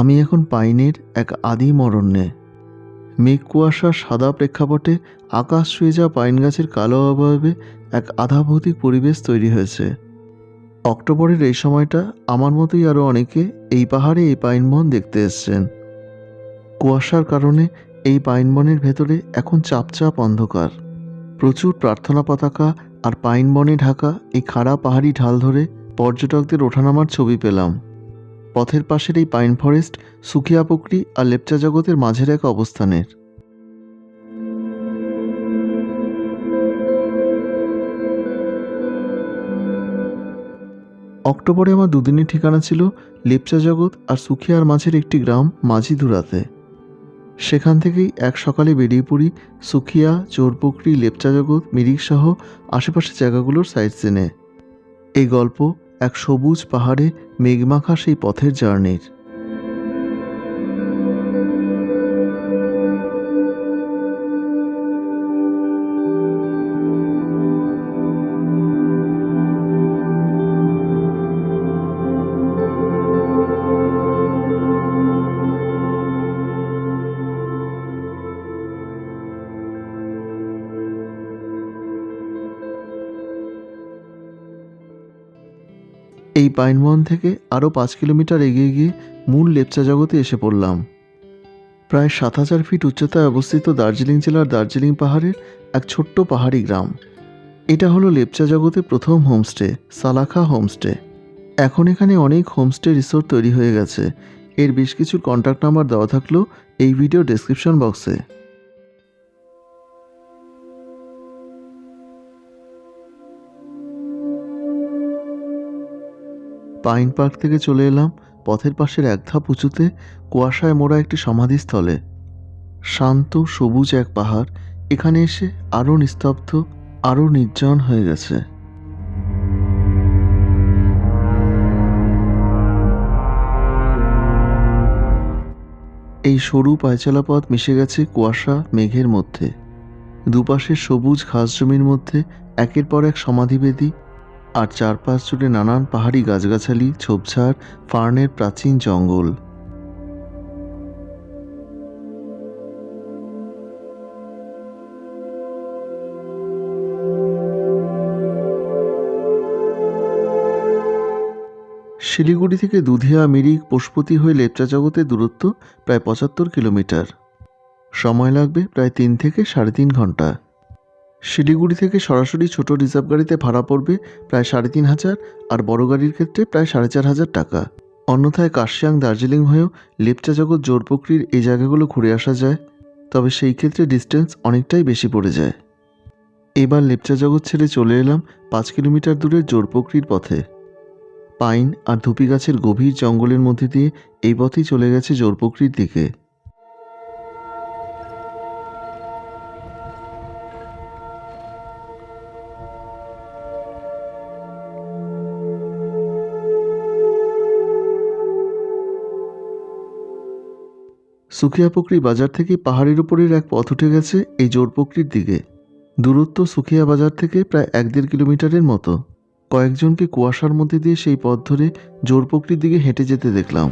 আমি এখন পাইনের এক আদিম অরণ্যে। মেঘ কুয়াশার সাদা প্রেক্ষাপটে আকাশ ছুঁয়ে যাওয়া পাইন গাছের কালো অবয়বে এক আধাভৌতিক পরিবেশ তৈরি হয়েছে। অক্টোবরের এই সময়টা আমার মতোই আরও অনেকে এই পাহাড়ে এই পাইন বন দেখতে এসছেন। কুয়াশার কারণে এই পাইন বনের ভেতরে এখন চাপচাপ অন্ধকার। প্রচুর প্রার্থনা পতাকা আর পাইন বনে ঢাকা এই খাড়া পাহাড়ি ঢাল ধরে পর্যটকদের ওঠানামার ছবি পেলাম। পথের পাশের এই পাইন ফরেস্ট সুখিয়া পুকুরি আর লেপচা জগতের মাঝের এক অবস্থানের। অক্টোবরে আমার দুদিনের ঠিকানা ছিল লেপচা জগৎ আর সুখিয়ার মাঝের একটি গ্রাম মাঝিধুরাতে। সেখান থেকেই এক সকালে বেরিয়ে পড়ি সুখিয়া, চোরপুকুরি, লেপচা জগৎ, মিরিক সহ আশেপাশের জায়গাগুলোর সাইট সিনে। এই গল্প এক সবুজ পাহাড়ে মেঘমাখা সেই পথের জার্নির। এই পাইনবন থেকে আরও 5 কিলোমিটার এগিয়ে গিয়ে মূল লেপচা জগতে এসে পড়লাম। প্রায় 7,000 ফিট উচ্চতায় অবস্থিত দার্জিলিং জেলার দার্জিলিং পাহাড়ের এক ছোট্ট পাহাড়ি গ্রাম। এটা হলো লেপচা জগতে প্রথম হোমস্টে, সালাখা হোমস্টে। এখন এখানে অনেক হোমস্টে রিসোর্ট তৈরি হয়ে গেছে। এর বেশ কিছু কন্ট্যাক্ট নাম্বার দেওয়া থাকলেও এই ভিডিও ডেসক্রিপশন বক্সে। পাইন পার্ক থেকে চলে এলাম পথের পাশের এক ধাপ উঁচুতে কুয়াশায় মোড়া একটি সমাধিস্থলে। শান্ত সবুজ এক পাহাড় এখানে এসে আরও নিস্তব্ধ, আরও নির্জন হয়ে গেছে। এই সরু পায়চালা পথ মিশে গেছে কুয়াশা মেঘের মধ্যে। দুপাশের সবুজ ঘাস জমির মধ্যে একের পর এক সমাধিবেদী, আর চারপাশ জুড়ে নানান পাহাড়ি গাছগাছালি, ঝোপঝাড়, ফার্নের প্রাচীন জঙ্গল। শিলিগুড়ি থেকে দুধিয়া, মিরিক, পশুপতি হয়ে লেপচা জগতের দূরত্ব প্রায় 75 কিলোমিটার। সময় লাগবে প্রায় 3 থেকে 3.5 ঘন্টা। শিলিগুড়ি থেকে সরাসরি ছোট রিজার্ভ গাড়িতে ভাড়া পড়বে প্রায় 3,500, আর বড় গাড়ির ক্ষেত্রে প্রায় 4,500 টাকা। অন্যথায় কার্শিয়াং, দার্জিলিং হয়েও লেপচা জগৎ, জোরপুকুরির এই জায়গাগুলো ঘুরে আসা যায়, তবে সেই ক্ষেত্রে ডিস্টেন্স অনেকটাই বেশি পড়ে যায়। এবার লেপচা জগৎ ছেড়ে চলে এলাম 5 কিলোমিটার দূরের জোরপুকুরির পথে। পাইন আর ধুপি গাছের গভীর জঙ্গলের মধ্যে দিয়ে এই পথেই চলে গেছে জোরপুকুরির দিকে। সুখিয়াপুকুরি বাজার থেকে পাহাড়ের উপরের এক পথ উঠে গেছে এই জোরপুকুরির দিকে। দূরত্ব সুখিয়া বাজার থেকে প্রায় 1-1.5 কিলোমিটারের মতো। কয়েকজনকে কুয়াশার মধ্যে দিয়ে সেই পথ ধরে জোরপুকুরির দিকে হেঁটে যেতে দেখলাম।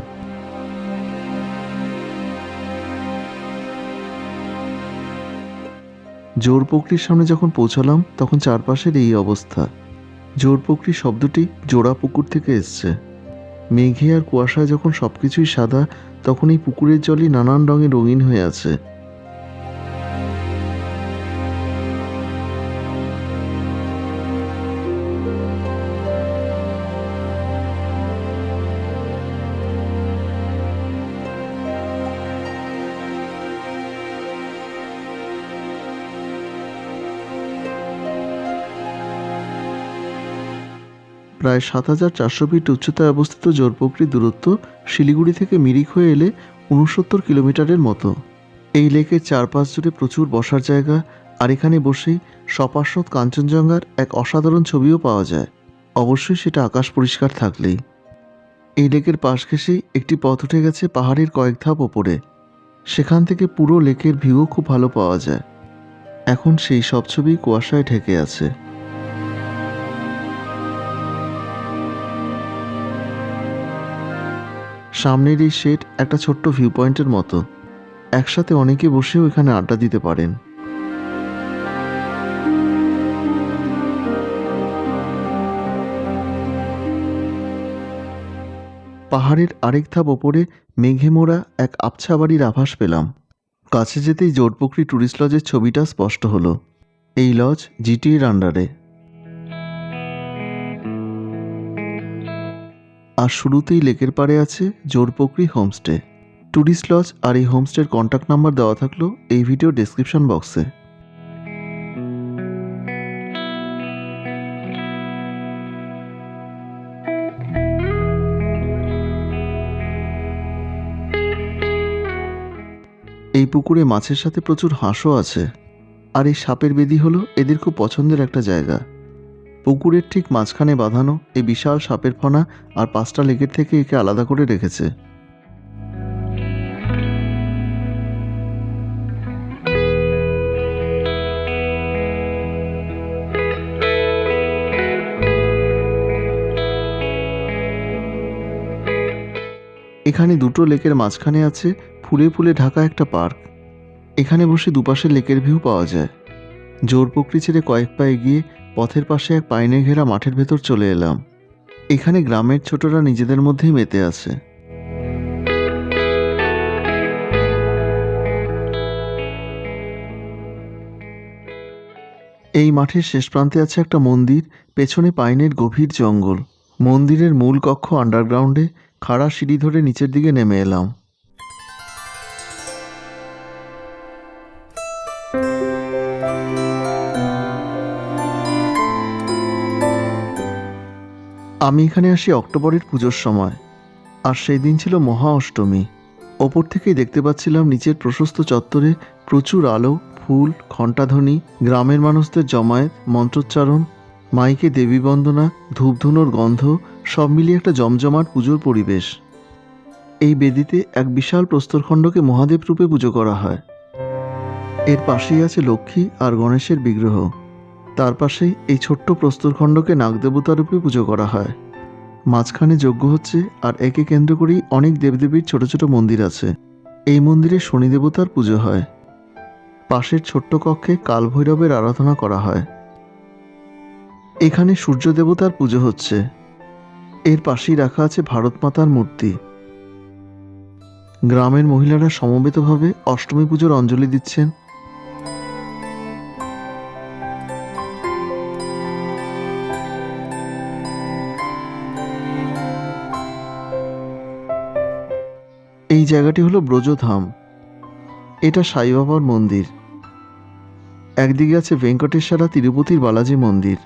জোরপুকুরির সামনে যখন পৌঁছালাম তখন চারপাশের এই অবস্থা। জোরপুকুরি শব্দটি জোড়া পুকুর থেকে এসছে। মেঘে আর কুয়াশায় যখন সবকিছুই সাদা, তখন এই পুকুরের জলই নানান রঙে রঙিন হয়ে আছে। প্রায় 7,400 ফিট উচ্চতায় অবস্থিত জোরপুকুরির দূরত্ব শিলিগুড়ি থেকে মিরিক হয়ে এলে 69 কিলোমিটারের মতো। এই লেকের চারপাশ জুড়ে প্রচুর বসার জায়গা, আর এখানে বসেই সপার্শ্বদ কাঞ্চনজঙ্ঘার এক অসাধারণ ছবিও পাওয়া যায়, অবশ্যই সেটা আকাশ পরিষ্কার থাকলেই। এই লেকের পাশ ঘেঁষেই একটি পথ উঠে গেছে পাহাড়ের কয়েক ধাপ ওপরে। সেখান থেকে পুরো লেকের ভিউও খুব ভালো পাওয়া যায়। এখন সেই সব ছবি কুয়াশায় ঢেকে আছে। সামনের এই শেড একটা ছোট্ট ভিউ পয়েন্টের মতো। একসাথে অনেকে বসেও এখানে আড্ডা দিতে পারেন। পাহাড়ের আরেক ধাপ ওপরে মেঘে মোড়া এক আবছা বাড়ির আভাস পেলাম। কাছে যেতেই জোরপুকুরি ট্যুরিস্ট লজের ছবিটা স্পষ্ট হলো। এই লজ জিটিএর আন্ডারে। আর শুরুতেই লেকের পাড়ে আছে জোরপুকুরি হোমস্টে। ট্যুরিস্ট লজ আর এই হোমস্টের কন্ট্যাক্ট নাম্বার দেওয়া থাকলো এই ভিডিও ডেসক্রিপশন বক্সে। এই পুকুরে মাছের সাথে প্রচুর হাঁসও আছে। আর এই সাপের বেদি হলো এদের খুব পছন্দের একটা জায়গা। পুকুরের ঠিক মাঝখানে বাঁধানো এই বিশাল সাপের ফনা আর 5টা লেকের থেকে একে আলাদা করে রেখেছে। এখানে দুটো লেকের মাঝখানে আছে ফুলে ফুলে ঢাকা একটা পার্ক। এখানে বসে দুপাশে লেকের ভিউ পাওয়া যায়। জোরপুকুরি ছেড়ে কয়েক পা এগিয়ে পথের পাশে এক পাইনে ঘেরা মাঠের ভেতর চলে এলাম। এখানে গ্রামের ছোটরা নিজেদের মধ্যেই মেতে আছে। এই মাঠের শেষ প্রান্তে আছে একটা মন্দির, পেছনে পাইনের গভীর জঙ্গল। মন্দিরের মূল কক্ষ আন্ডারগ্রাউন্ডে। খাড়া সিঁড়ি ধরে নিচের দিকে নেমে এলাম। আমি এখানে আসি অক্টোবরের পুজোর সময়, আর সেই দিন ছিল মহা অষ্টমী। ওপর থেকেই দেখতে পাচ্ছিলাম নিচের প্রশস্ত চত্বরে প্রচুর আলো, ফুল, ঘণ্টাধ্বনি, গ্রামের মানুষদের জমায়েত, মন্ত্রোচ্চারণ, মাইকে দেবী বন্দনা, ধূপধুনোর গন্ধ, সব মিলিয়ে একটা জমজমাট পুজোর পরিবেশ। এই বেদিতে এক বিশাল প্রস্তরখণ্ডকে মহাদেব রূপে পুজো করা হয়। এর পাশেই আছে লক্ষ্মী আর গণেশের বিগ্রহ। তার পাশেই এই ছোট্ট প্রস্তরখণ্ডকে নাগদেবতা রূপে পুজো করা হয়। মাঝখানে যজ্ঞ হচ্ছে, আর একে কেন্দ্র করেই অনেক দেবদেবীর ছোট ছোট মন্দির আছে। এই মন্দিরে শনি দেবতার পুজো হয়। পাশের ছোট্ট কক্ষে কালভৈরবের আরাধনা করা হয়। এখানে সূর্য দেবতার পুজো হচ্ছে। এর পাশেই রাখা আছে ভারত মাতার মূর্তি। গ্রামের মহিলারা সমবেতভাবে অষ্টমী পুজোর অঞ্জলি দিচ্ছেন। এই জায়গাটি হলো ব্রজধাম। এটা সাই বাবার মন্দির। একদিকে আছে ভেঙ্কটেশ্বরা তিরুপতির বালাজি মন্দির।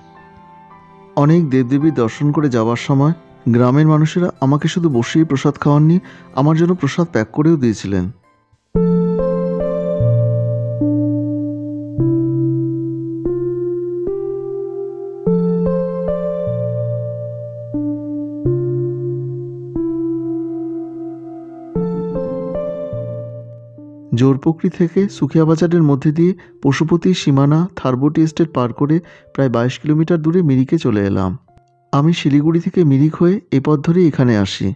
অনেক দেবদেবীর দর্শন করে যাওয়ার সময় গ্রামের মানুষেরা আমাকে শুধু বসিয়ে প্রসাদ খাওয়াননি, আমার জন্য প্রসাদ প্যাক করেও দিয়েছিলেন। জোরপুকুরি থেকে সুখিয়া বাজারের মধ্যে দিয়ে পশুপতি, সীমানা, থারবটি এস্টেট পার করে প্রায় 22 কিলোমিটার দূরে মিরিকে চলে এলাম। আমি শিলিগুড়ি থেকে মিরিক হয়ে এ পথ ধরেই এখানে আসি।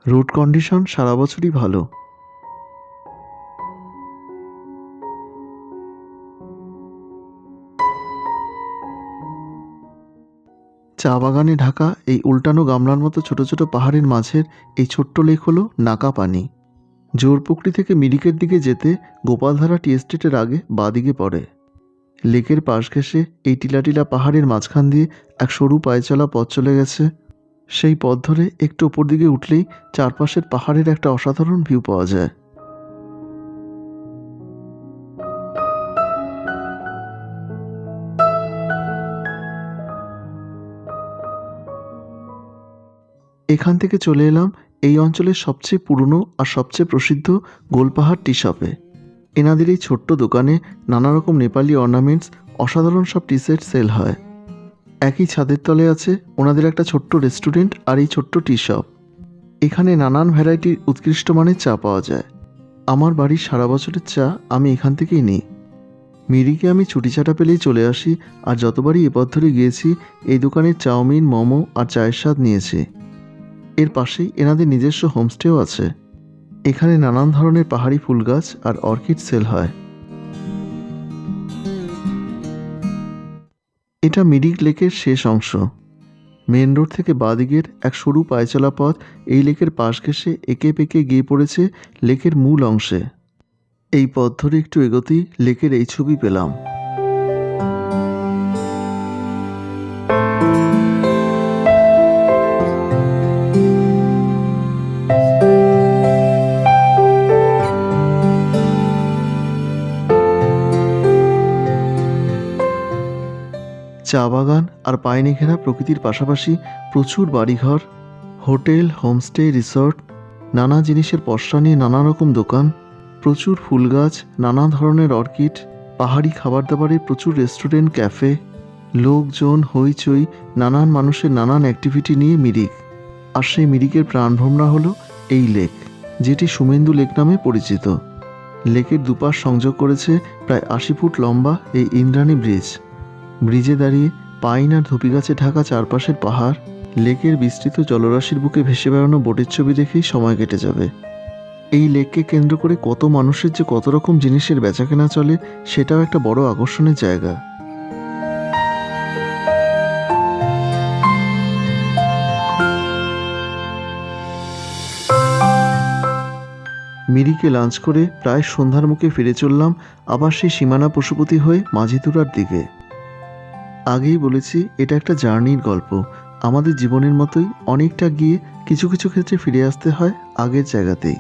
রোড কন্ডিশন সারা বছরই ভালো। চা বাগানে ঢাকা এই উল্টানো গামলার মতো ছোট ছোট পাহাড়ের মাঝের এই ছোট্ট লেক হলো নাকাপানি। জোরপুকুরি থেকে মিরিকের দিকে যেতে গোপালধারা টি এস্টেটের আগে বাঁদিকে পড়ে। লেকের পাশ ঘেঁষে এই টিলা টিলা পাহাড়ের মাঝখান দিয়ে এক সরু পায়ে চলা পথ চলে গেছে। সেই পথ ধরে একটু ওপর দিকে উঠলেই চারপাশের পাহাড়ের একটা অসাধারণ ভিউ পাওয়া যায়। এখান থেকে চলে এলাম এই অঞ্চলের সবচেয়ে পুরনো আর সবচেয়ে প্রসিদ্ধ গোলপাহাড় টি শপে। এনাদের এই ছোট্ট দোকানে নানা রকম নেপালি অর্নামেন্টস, অসাধারণ সব টি সেট সেল হয়। একই ছাদের তলে আছে ওনাদের একটা ছোট্ট রেস্টুরেন্ট আর এই ছোট্ট টি শপ। এখানে নানান ভ্যারাইটির উৎকৃষ্ট মানের চা পাওয়া যায়। আমার বাড়ির সারা বছরের চা আমি এখান থেকেই নিই। মিরিকে আমি ছুটি ছাটা পেলেই চলে আসি, আর যতবারই এ পথ ধরে গিয়েছি এই দোকানের চাউমিন, মোমো আর চায়ের স্বাদ নিয়েছি। এর পাশেই এনাদের নিজস্ব হোমস্টেও আছে। এখানে নানান ধরনের পাহাড়ি ফুল গাছ আর অর্কিড সেল হয়। এটা মিরিক লেকের শেষ অংশ। মেন রোড থেকে বাঁদিকের এক সরু পায়চলা পথ এই লেকের পাশ ঘেঁষে এঁকে বেঁকে গিয়ে পড়েছে লেকের মূল অংশে। এই পথ ধরে একটু এগোতেই লেকের এই ছবি পেলাম। চা বাগান আর পাইনে ঘেরা প্রকৃতির পাশাপাশি প্রচুর বাড়িঘর, হোটেল, হোমস্টে, রিসর্ট, নানা জিনিসের পসরা নিয়ে নানা রকম দোকান, প্রচুর ফুল গাছ, নানা ধরনের অর্কিড, পাহাড়ি খাবার দাবারের প্রচুর রেস্টুরেন্ট, ক্যাফে, লোকজন, হইচই, নানান মানুষের নানান অ্যাক্টিভিটি নিয়ে মিরিক। আর সেই মিরিকের প্রাণভোমরা হলো এই লেক, যেটি সুমেন্দু লেক নামে পরিচিত। লেকের দুপাশ সংযোগ করেছে প্রায় 80 ফুট লম্বা এই ইন্দ্রাণী ব্রিজ। ব্রিজে দাঁড়িয়ে পাইন আর ধুপি গাছে ঢাকা চারপাশের পাহাড়, লেকের বিস্তৃত জলরাশির বুকে ভেসে বেড়ানো বোটের ছবি দেখেই সময় কেটে যাবে। এই লেককে কেন্দ্র করে কত মানুষের যে কত রকম জিনিসের বেচাকেনা চলে, সেটাও একটা বড় আকর্ষণের জায়গা। মিরিকে লাঞ্চ করে প্রায় সন্ধ্যার মুখে ফিরে চললাম আবার সেই সীমানা পশুপতি হয়ে মাঝিতুরার দিকে। আগেই বলেছি, এটা একটা জার্নির গল্প। আমাদের জীবনের মতোই অনেকটা গিয়ে কিছু কিছু ক্ষেত্রে ফিরে আসতে হয় আগের জায়গাতেই।